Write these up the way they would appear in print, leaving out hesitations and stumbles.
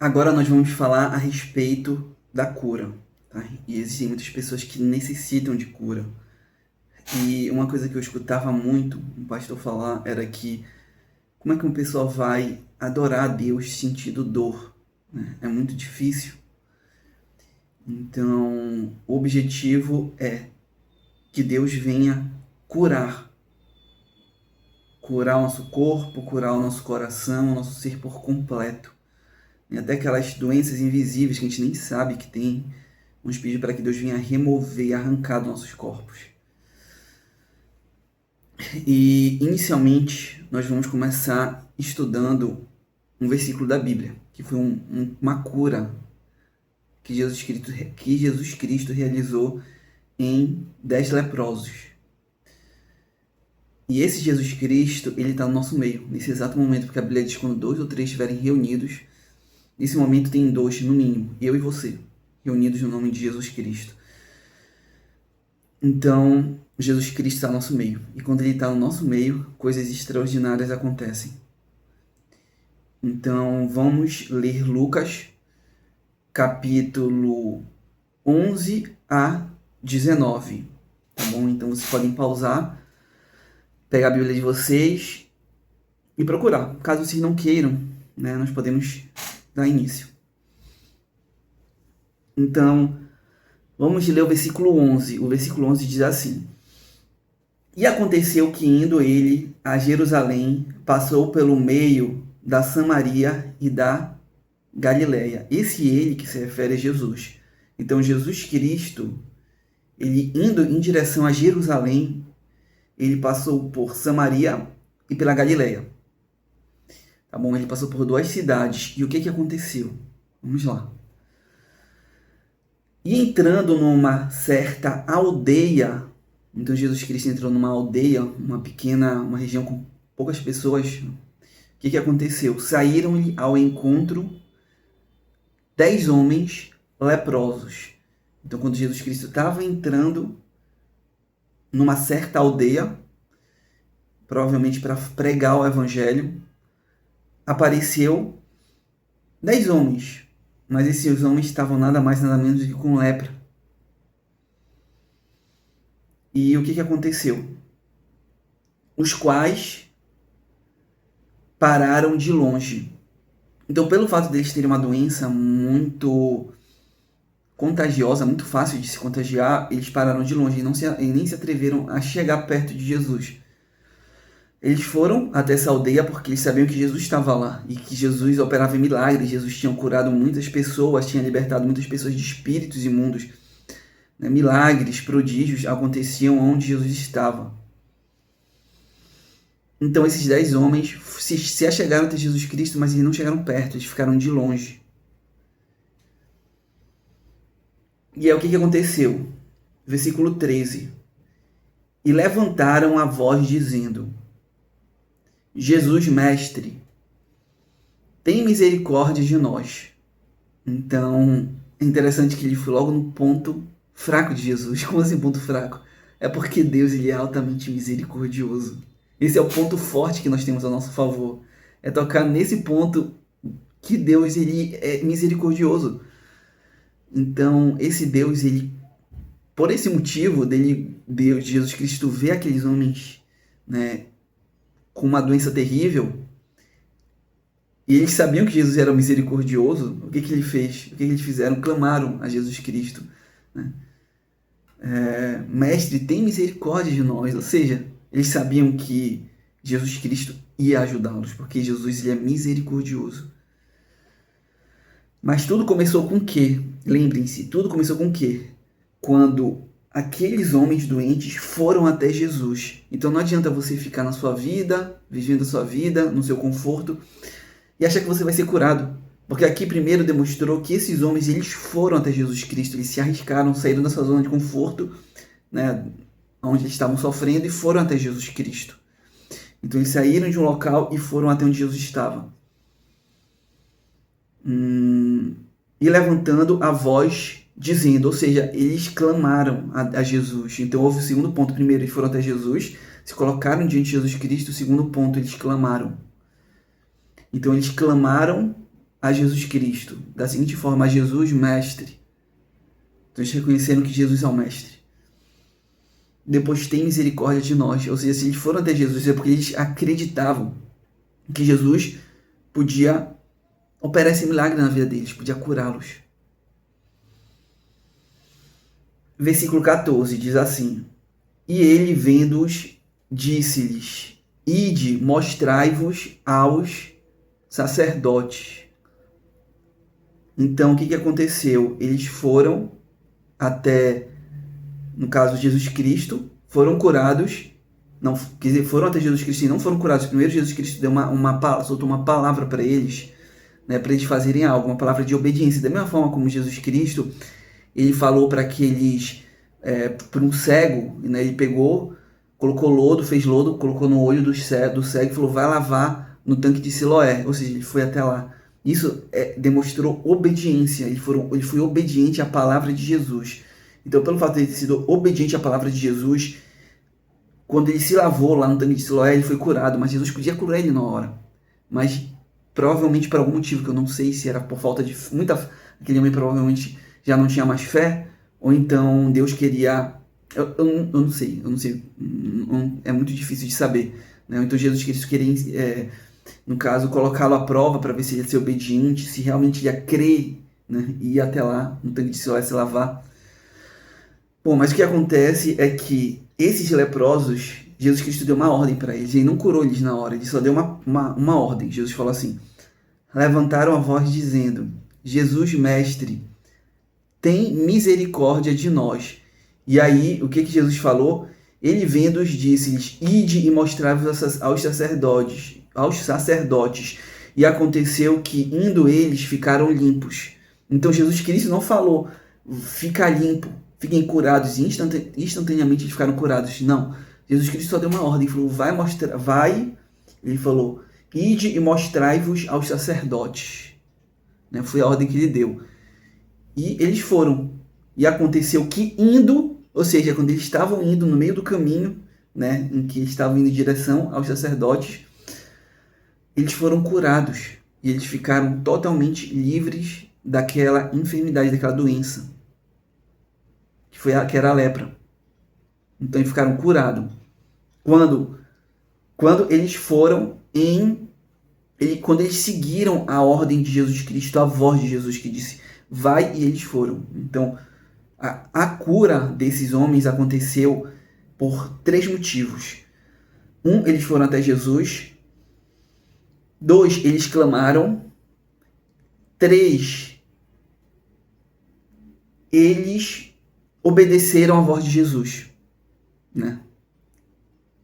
Agora nós vamos falar a respeito da cura, tá? E existem muitas pessoas que necessitam de cura. E uma coisa que eu escutava muito um pastor falar era que como é que uma pessoa vai adorar a Deus sentindo dor, né? É muito difícil. Então, o objetivo é que Deus venha curar. Curar o nosso corpo, curar o nosso coração, o nosso ser por completo. E até aquelas doenças invisíveis que a gente nem sabe que tem, vamos pedir para que Deus venha remover e arrancar dos nossos corpos. E inicialmente nós vamos começar estudando um versículo da Bíblia, que foi uma cura que Jesus Cristo realizou em 10 leprosos. E esse Jesus Cristo, ele está no nosso meio, nesse exato momento, porque a Bíblia diz que quando 2 ou 3 estiverem reunidos, nesse momento tem 2, no mínimo, eu e você, reunidos no nome de Jesus Cristo. Então, Jesus Cristo está no nosso meio. E quando ele está no nosso meio, coisas extraordinárias acontecem. Então, vamos ler Lucas, capítulo 11 a 19. Tá bom? Então, vocês podem pausar, pegar a Bíblia de vocês e procurar. Caso vocês não queiram, né, nós podemos dar início. Então, vamos ler o versículo 11. O versículo 11 diz assim: E aconteceu que, indo ele a Jerusalém, passou pelo meio da Samaria e da Galileia. Esse ele que se refere a Jesus. Então, Jesus Cristo, ele indo em direção a Jerusalém, ele passou por Samaria e pela Galileia. Tá bom? Ele passou por 2 cidades. E o que aconteceu? Vamos lá. E entrando numa certa aldeia, então Jesus Cristo entrou numa aldeia, uma região com poucas pessoas. O que aconteceu? Saíram-lhe ao encontro 10 homens leprosos. Então, quando Jesus Cristo estava entrando numa certa aldeia, provavelmente para pregar o evangelho, apareceu 10 homens. Mas esses homens estavam nada mais, nada menos do que com lepra. E o que aconteceu? Os quais pararam de longe. Então, pelo fato deles terem uma doença muito contagiosa, muito fácil de se contagiar, eles pararam de longe e nem se atreveram a chegar perto de Jesus. Eles foram até essa aldeia porque eles sabiam que Jesus estava lá e que Jesus operava milagres. Jesus tinha curado muitas pessoas, tinha libertado muitas pessoas de espíritos imundos. Milagres, prodígios aconteciam onde Jesus estava. Então esses 10 homens se achegaram até Jesus Cristo, mas eles não chegaram perto, eles ficaram de longe. E é o que aconteceu? Versículo 13. E levantaram a voz dizendo: Jesus, mestre, tem misericórdia de nós. Então, é interessante que ele foi logo no ponto fraco de Jesus. Como assim ponto fraco? É porque Deus, ele é altamente misericordioso. Esse é o ponto forte que nós temos a nosso favor. É tocar nesse ponto que Deus, ele é misericordioso. Então, esse Deus, ele, por esse motivo Deus, Jesus Cristo, vê aqueles homens, né, com uma doença terrível, e eles sabiam que Jesus era misericordioso. O que ele fez? O que eles fizeram? Clamaram a Jesus Cristo, né? Mestre, tem misericórdia de nós. Ou seja, eles sabiam que Jesus Cristo ia ajudá-los, porque Jesus, ele é misericordioso. Mas tudo começou com o quê? Lembrem-se, tudo começou com o quê? Quando aqueles homens doentes foram até Jesus. Então não adianta você ficar na sua vida, vivendo a sua vida, no seu conforto, e achar que você vai ser curado. Porque aqui primeiro demonstrou que esses homens, eles foram até Jesus Cristo, eles se arriscaram, saíram da sua zona de conforto, né, onde eles estavam sofrendo, e foram até Jesus Cristo. Então eles saíram de um local e foram até onde Jesus estava. E levantando a voz, dizendo, ou seja, eles clamaram a Jesus. Então houve o segundo ponto. Primeiro, eles foram até Jesus, se colocaram diante de Jesus Cristo. O segundo ponto, eles clamaram. Então eles clamaram a Jesus Cristo, da seguinte forma: a Jesus, mestre. Então eles reconheceram que Jesus é o mestre. Depois, tem misericórdia de nós. Ou seja, se eles foram até Jesus, é porque eles acreditavam que Jesus podia operar esse milagre na vida deles, podia curá-los. Versículo 14 diz assim: E ele, vendo-os, disse-lhes: Ide, mostrai-vos aos sacerdotes. Então, o que aconteceu? Eles foram até, no caso, Jesus Cristo, foram curados. Não, quer dizer, foram até Jesus Cristo e não foram curados. Primeiro, Jesus Cristo deu soltou uma palavra para eles, né, para eles fazerem algo, uma palavra de obediência. Da mesma forma como Jesus Cristo, ele falou para aqueles, para um cego, né, ele pegou, colocou lodo, fez lodo, colocou no olho do cego e falou: vai lavar no tanque de Siloé. Ou seja, ele foi até lá. Isso demonstrou obediência. Ele foi obediente à palavra de Jesus. Então, pelo fato de ele ter sido obediente à palavra de Jesus, quando ele se lavou lá no tanque de Siloé, ele foi curado. Mas Jesus podia curar ele na hora. Mas provavelmente por algum motivo, que eu não sei se era por falta de muita... Aquele homem provavelmente já não tinha mais fé, ou então Deus queria... Eu não sei. É muito difícil de saber, né? Então Jesus Cristo queria, no caso, colocá-lo à prova para ver se ele ia ser obediente, se realmente ia crer, né? E ir até lá no tanque de Siloé se lavar. Bom, mas o que acontece é que esses leprosos, Jesus Cristo deu uma ordem para eles. Ele não curou eles na hora, ele só deu uma ordem. Jesus falou assim: levantaram a voz dizendo: Jesus, mestre, tem misericórdia de nós. E aí, o que Jesus falou? Ele, vendo-os, disse-lhes: ide e mostrai-vos aos sacerdotes. E aconteceu que, indo eles, ficaram limpos. Então Jesus Cristo não falou: fica limpo, fiquem curados, e instantaneamente eles ficaram curados. Não. Jesus Cristo só deu uma ordem, ele falou: ele falou: ide e mostrai-vos aos sacerdotes. Né? Foi a ordem que ele deu. E eles foram. E aconteceu que, indo, ou seja, quando eles estavam indo no meio do caminho, né, em que estavam indo em direção aos sacerdotes, eles foram curados. E eles ficaram totalmente livres daquela enfermidade, daquela doença, que era a lepra. Então eles ficaram curados. Quando eles foram quando eles seguiram a ordem de Jesus Cristo, a voz de Jesus que disse: vai, e eles foram. Então, a cura desses homens aconteceu por 3 motivos. 1, eles foram até Jesus. 2, eles clamaram. 3, eles obedeceram à voz de Jesus, né?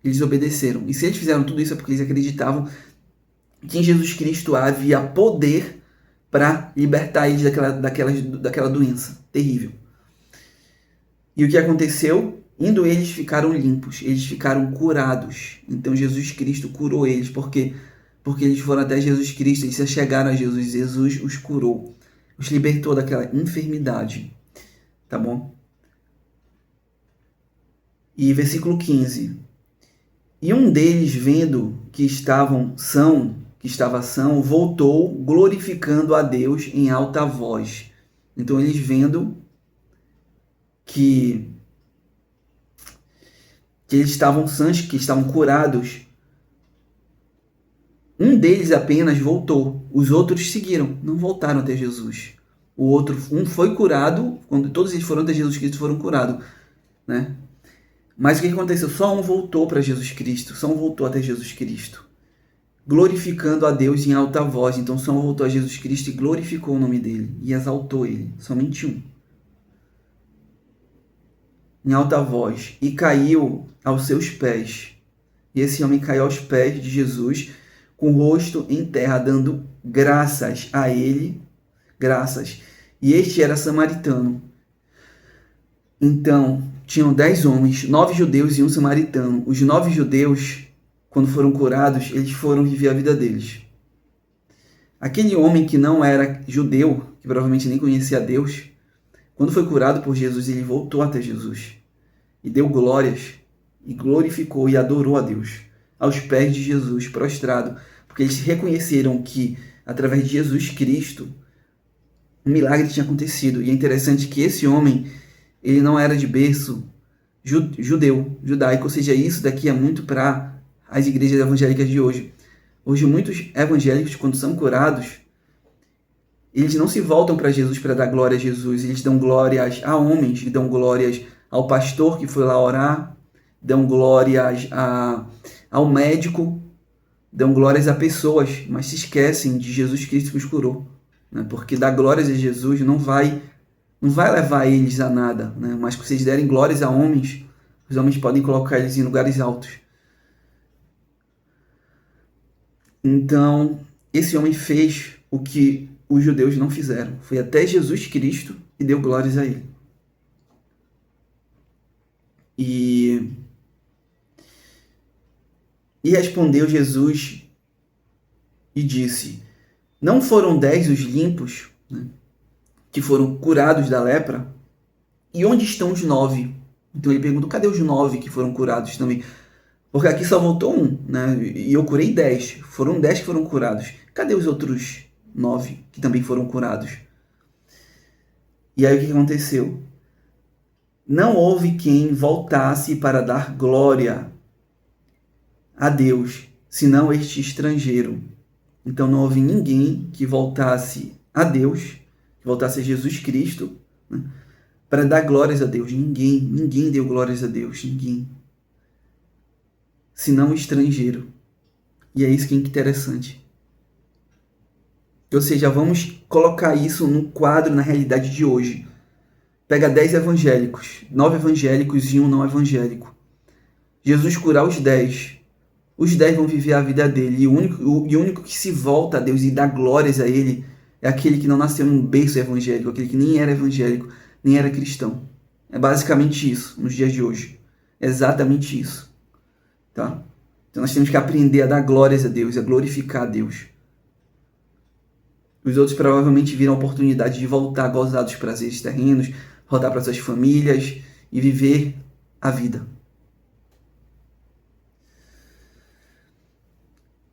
Eles obedeceram. E se eles fizeram tudo isso é porque eles acreditavam que em Jesus Cristo havia poder para libertar eles daquela doença terrível. E o que aconteceu? Indo eles, ficaram limpos, eles ficaram curados. Então Jesus Cristo curou eles, porque eles foram até Jesus Cristo, eles se chegaram a Jesus, Jesus os curou, os libertou daquela enfermidade. Tá bom? E versículo 15. E um deles, vendo que estava são, voltou, glorificando a Deus em alta voz. Então, eles vendo que eles estavam sãos, que estavam curados, um deles apenas voltou. Os outros seguiram, não voltaram até Jesus. Um foi curado, quando todos eles foram até Jesus Cristo, foram curados, né? Mas o que aconteceu? Só um voltou para Jesus Cristo, só um voltou até Jesus Cristo, glorificando a Deus em alta voz. Então só um voltou a Jesus Cristo e glorificou o nome dele, e exaltou ele, somente um, em alta voz, e caiu aos seus pés. E esse homem caiu aos pés de Jesus, com o rosto em terra, dando graças a ele, e este era samaritano. Então, tinham 10 homens, 9 judeus e um samaritano. Os 9 judeus, quando foram curados, eles foram viver a vida deles. Aquele homem que não era judeu, que provavelmente nem conhecia Deus, quando foi curado por Jesus, ele voltou até Jesus e deu glórias, e glorificou e adorou a Deus, aos pés de Jesus, prostrado, porque eles reconheceram que através de Jesus Cristo, um milagre tinha acontecido. E é interessante que esse homem, ele não era de berço judaico, ou seja, isso daqui é muito para as igrejas evangélicas de hoje. Hoje, muitos evangélicos, quando são curados, eles não se voltam para Jesus para dar glória a Jesus, eles dão glórias a homens, dão glórias ao pastor que foi lá orar, dão glórias ao médico, dão glórias a pessoas, mas se esquecem de Jesus Cristo que os curou, né? Porque dar glórias a Jesus não vai levar eles a nada, né? Mas se vocês derem glórias a homens, os homens podem colocar eles em lugares altos. Então, esse homem fez o que os judeus não fizeram. Foi até Jesus Cristo e deu glórias a ele. E respondeu Jesus e disse: não foram 10 os limpos, né, que foram curados da lepra? E onde estão os 9? Então ele perguntou: cadê os 9 que foram curados também? Porque aqui só voltou um, né? E eu curei 10. Foram 10 que foram curados. Cadê os outros 9 que também foram curados? E aí o que aconteceu? Não houve quem voltasse para dar glória a Deus, senão este estrangeiro. Então não houve ninguém que voltasse a Deus, que voltasse a Jesus Cristo, né, para dar glórias a Deus. Ninguém deu glórias a Deus, ninguém. Senão o estrangeiro. E é isso que é interessante. Ou seja, vamos colocar isso no quadro, na realidade de hoje. Pega 10 evangélicos, 9 evangélicos e um não evangélico. Jesus curar os 10. Os 10 vão viver a vida dele. E o único que se volta a Deus e dá glórias a ele é aquele que não nasceu num berço evangélico, aquele que nem era evangélico, nem era cristão. É basicamente isso nos dias de hoje. É exatamente isso. Tá? Então nós temos que aprender a dar glórias a Deus, a glorificar a Deus. Os outros provavelmente viram a oportunidade de voltar a gozar dos prazeres terrenos, voltar para suas famílias e viver a vida.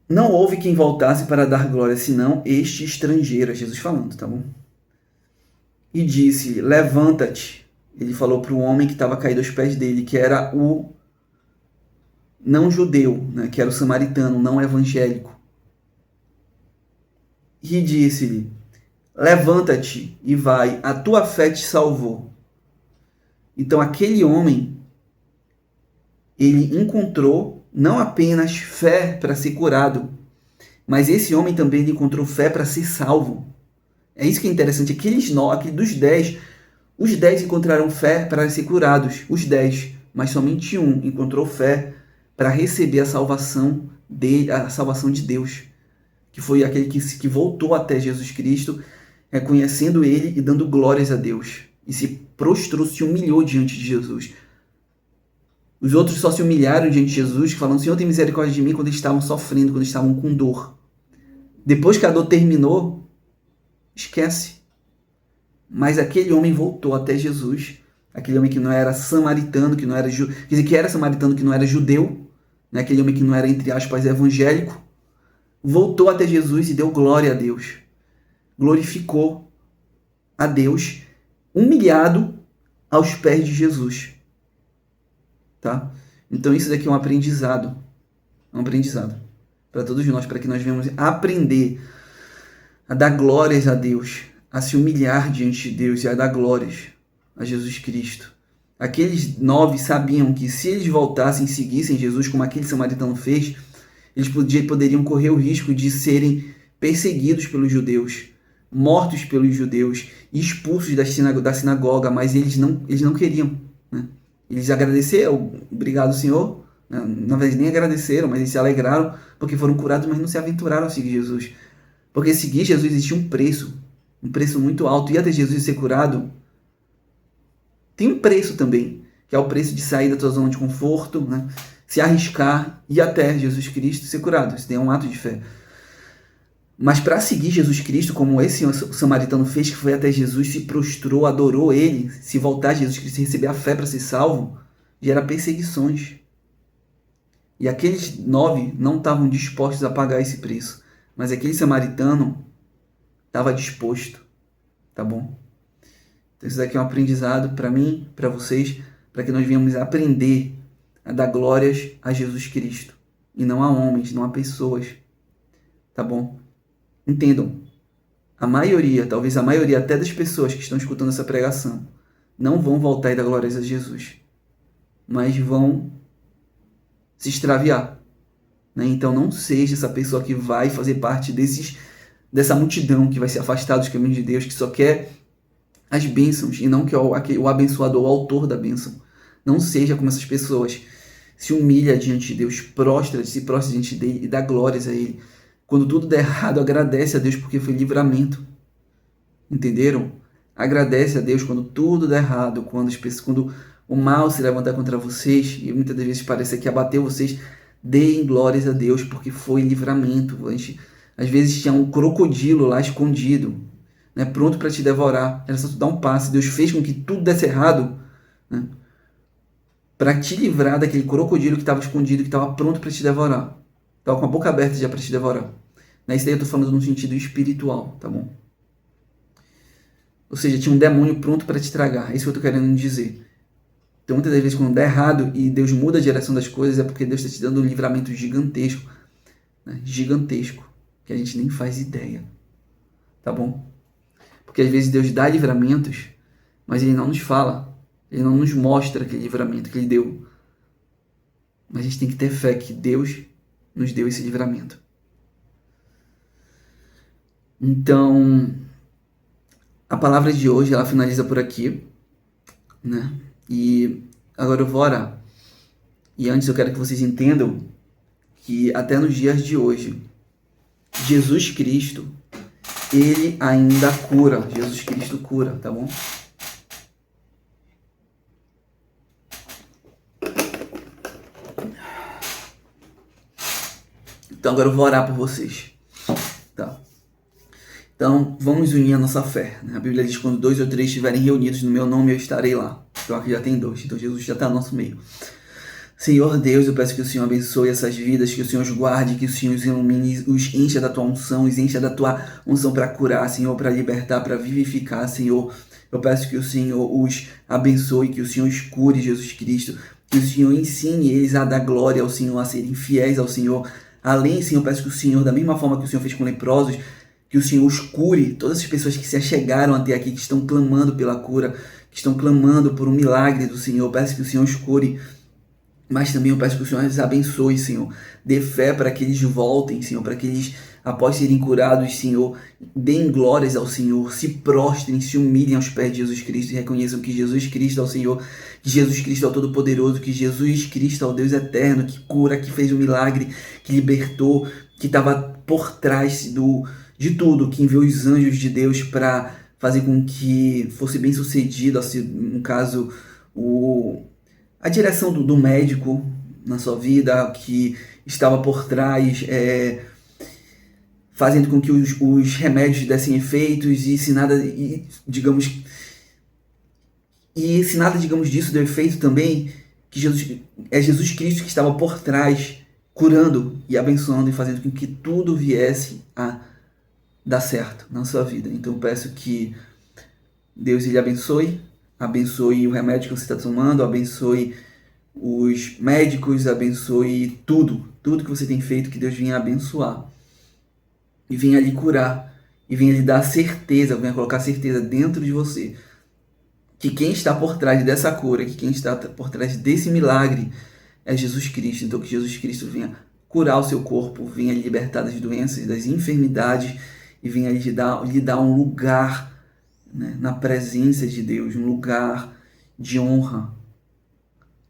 Não houve quem voltasse para dar glória, senão este estrangeiro, é Jesus falando, tá bom? E disse: levanta-te. Ele falou para o homem que estava caído aos pés dele, que era o não judeu, né? Que era o samaritano, não evangélico. E disse-lhe: levanta-te e vai, a tua fé te salvou. Então aquele homem, ele encontrou não apenas fé para ser curado, mas esse homem também encontrou fé para ser salvo. É isso que é interessante. Aqueles dos 10, os 10 encontraram fé para ser curados, os 10, mas somente um encontrou fé para receber a salvação de Deus, que foi aquele que voltou até Jesus Cristo, reconhecendo ele e dando glórias a Deus, e se prostrou, se humilhou diante de Jesus. Os outros só se humilharam diante de Jesus, falando: Senhor, tem misericórdia de mim, quando eles estavam sofrendo, quando eles estavam com dor. Depois que a dor terminou, esquece. Mas aquele homem voltou até Jesus, aquele homem que não era samaritano, que não era quer dizer, que era samaritano, que não era judeu, né? Aquele homem que não era, entre aspas, evangélico, voltou até Jesus e deu glória a Deus. Glorificou a Deus, humilhado aos pés de Jesus. Tá? Então isso daqui é um aprendizado para todos nós, para que nós venhamos aprender a dar glórias a Deus, a se humilhar diante de Deus e a dar glórias a Jesus Cristo. Aqueles 9 sabiam que se eles voltassem e seguissem Jesus, como aquele samaritano fez, eles poderiam correr o risco de serem perseguidos pelos judeus, mortos pelos judeus, expulsos da sinagoga, mas eles não queriam, né? Eles agradeceram, obrigado, Senhor. Na verdade, nem agradeceram, mas eles se alegraram porque foram curados, mas não se aventuraram a seguir Jesus. Porque seguir Jesus existia um preço muito alto. E até Jesus ser curado, tem um preço também, que é o preço de sair da tua zona de conforto, né? Se arriscar e ir até Jesus Cristo ser curado. Isso é um ato de fé. Mas para seguir Jesus Cristo, como esse samaritano fez, que foi até Jesus, se prostrou, adorou ele, se voltar a Jesus Cristo e receber a fé para ser salvo, gera perseguições. E aqueles 9 não estavam dispostos a pagar esse preço. mas aquele samaritano estava disposto, tá bom? Então isso daqui é um aprendizado para mim, para vocês, para que nós venhamos aprender a dar glórias a Jesus Cristo, e não a homens, não a pessoas, tá bom? Entendam, a maioria, talvez a maioria até das pessoas que estão escutando essa pregação, não vão voltar e dar glórias a Jesus, mas vão se extraviar, né? Então não seja essa pessoa que vai fazer parte dessa multidão que vai se afastar dos caminhos de Deus, que só quer as bênçãos e não que o abençoador, o autor da bênção. Não seja como essas pessoas. Se humilha diante de Deus, se prostra diante dele e dá glórias a ele. Quando tudo der errado, agradece a Deus porque foi livramento. Entenderam? Agradece a Deus quando tudo der errado, quando o mal se levantar contra vocês e muitas das vezes parece que abateu vocês. Deem glórias a Deus porque foi livramento. Às vezes tinha um crocodilo lá escondido, né, pronto para te devorar. Era só tu dar um passe. Deus fez com que tudo desse errado, né, para te livrar daquele crocodilo que estava escondido, que estava pronto para te devorar. Estava com a boca aberta já para te devorar. Isso daí eu estou falando no sentido espiritual, tá bom? Ou seja, tinha um demônio pronto para te tragar. É isso que eu estou querendo dizer. Então, muitas das vezes, quando dá errado e Deus muda a direção das coisas, é porque Deus está te dando um livramento gigantesco. Né? Gigantesco. Que a gente nem faz ideia. Tá bom? Porque às vezes Deus dá livramentos, mas Ele não nos fala. Ele não nos mostra aquele livramento que Ele deu. Mas a gente tem que ter fé que Deus nos deu esse livramento. Então, a palavra de hoje, ela finaliza por aqui, né? E agora eu vou orar. E antes eu quero que vocês entendam que até nos dias de hoje, Jesus Cristo, Ele ainda cura. Jesus Cristo cura, tá bom? Então agora eu vou orar por vocês, tá? Então vamos unir a nossa fé, né? A Bíblia diz que quando 2 ou 3 estiverem reunidos no meu nome, eu estarei lá. Então aqui já tem 2, então Jesus já está no nosso meio. Senhor Deus, eu peço que o Senhor abençoe essas vidas, que o Senhor os guarde, que o Senhor os ilumine, os encha da tua unção, os encha da tua unção para curar, Senhor, para libertar, para vivificar, Senhor. Eu peço que o Senhor os abençoe, que o Senhor os cure, Jesus Cristo, que o Senhor ensine eles a dar glória ao Senhor, a serem fiéis ao Senhor. Além, Senhor, eu peço que o Senhor, da mesma forma que o Senhor fez com leprosos, que o Senhor os cure, todas as pessoas que se achegaram até aqui, que estão clamando pela cura, que estão clamando por um milagre do Senhor. Eu peço que o Senhor os cure. Mas também eu peço que o Senhor os abençoe, Senhor. Dê fé para que eles voltem, Senhor, para que eles, após serem curados, Senhor, deem glórias ao Senhor, se prostrem, se humilhem aos pés de Jesus Cristo e reconheçam que Jesus Cristo é o Senhor, que Jesus Cristo é o Todo-Poderoso, que Jesus Cristo é o Deus Eterno, que cura, que fez o milagre, que libertou, que estava por trás de tudo, que enviou os anjos de Deus para fazer com que fosse bem sucedido, assim, no caso, a direção do médico na sua vida, que estava por trás, fazendo com que os remédios dessem efeitos, e se nada, digamos disso deu efeito também, que Jesus Cristo que estava por trás, curando e abençoando e fazendo com que tudo viesse a dar certo na sua vida. Então eu peço que Deus lhe abençoe o remédio que você está tomando, abençoe os médicos, abençoe tudo que você tem feito, que Deus venha abençoar e venha lhe curar e venha lhe dar certeza, venha colocar certeza dentro de você que quem está por trás dessa cura, que quem está por trás desse milagre é Jesus Cristo. Então que Jesus Cristo venha curar o seu corpo, venha lhe libertar das doenças, das enfermidades e venha lhe dar um lugar, né, na presença de Deus, um lugar de honra,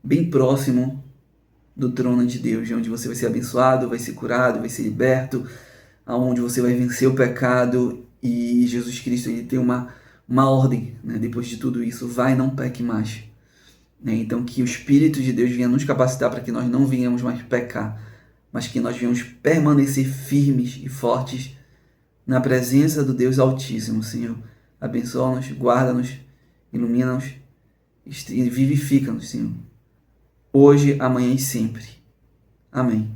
bem próximo do trono de Deus, onde você vai ser abençoado, vai ser curado, vai ser liberto, aonde você vai vencer o pecado. E Jesus Cristo, ele tem uma ordem, né? Depois de tudo isso, vai, não peque mais, né? Então que o Espírito de Deus venha nos capacitar para que nós não venhamos mais pecar, mas que nós venhamos permanecer firmes e fortes na presença do Deus Altíssimo. Senhor, abençoa-nos, guarda-nos, ilumina-nos e vivifica-nos, Senhor, hoje, amanhã e sempre. Amém.